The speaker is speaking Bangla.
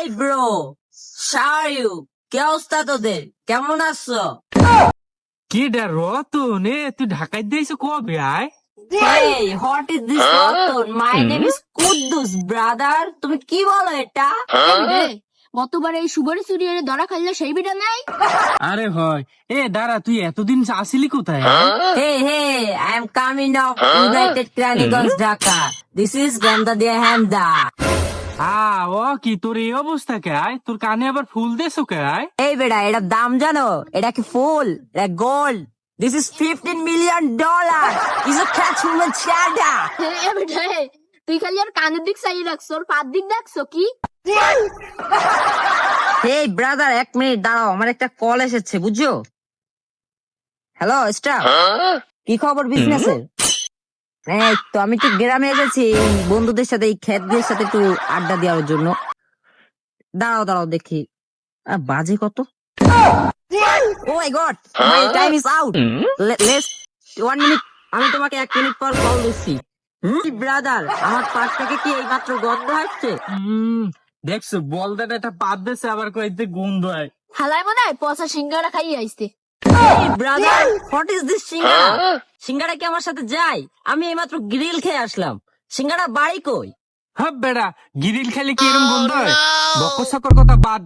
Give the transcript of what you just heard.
এই ব্রো, শারিউ, কে অবস্থা তোদের? কেমন আছো? কি ডা রতন তুই ঢাকায় দিয়েছ কবে আয়? Hey, what is this Ratan? My name is Kuddus, brother. তুমি কি বলো এটা? গতবার এই সুবরি চুরিয়ে ধরা খাইলে সেই বিটা নাই। আরে হয় দাঁড়া, তুই এতদিন আসিলি কোথায়? Hey, hey, I am coming of United Chronicles Dhaka. This is Gandadia Handa. ও কি তোর এই অবস্থা কে আয়? তোর কানে আবার ফুল দেছো কে আয়? এই বেটা, এটার দাম জানো? এটা কি ফুল? এটা gold. This is $15 million. Is a catch woman chada. তুই খালি আর কানের দিক চাইয়ে রাখছো, ওর পাত দিক দেখছো কি? Hey brother, এক মিনিট দাঁড়াও, আমার একটা কল এসেছে, বুঝছো? হ্যালো স্টাফ, কি খবর বিজনেসের? এই তো আমি একটু গ্রামে এসেছি এই বন্ধুদের সাথে, এই খেতদের সাথে একটু আড্ডা দেওয়ার জন্য। দাঁড়াও দেখি বাজে কত। Oh my god, my time is out. Let's 1 minute, আমি তোমাকে 1 মিনিট পর কল দিচ্ছি। ব্রাদার, আমার পাটটাকে কি এইমাত্র গন্ধ আসছে? দেখছো বলদের একটা পাত দেছে, আবার কয়েকতে গন্ধ হয়। হালাই মনে হয় পচা সিঙ্গারা খাইয়ে আইসতে। ব্রাদার, হোয়াট ইজ দিস সিঙ্গারা? সিঙ্গারা কি আমার সাথে যায়? আমি এইমাত্র গ্রিল খেয়ে আসলাম। সিঙ্গারা বাড়ি কই? হ্যাঁ বেড়া, গিরিল খেলে কি এরম গন্ধ হয়? বকর সকর কথা বাদ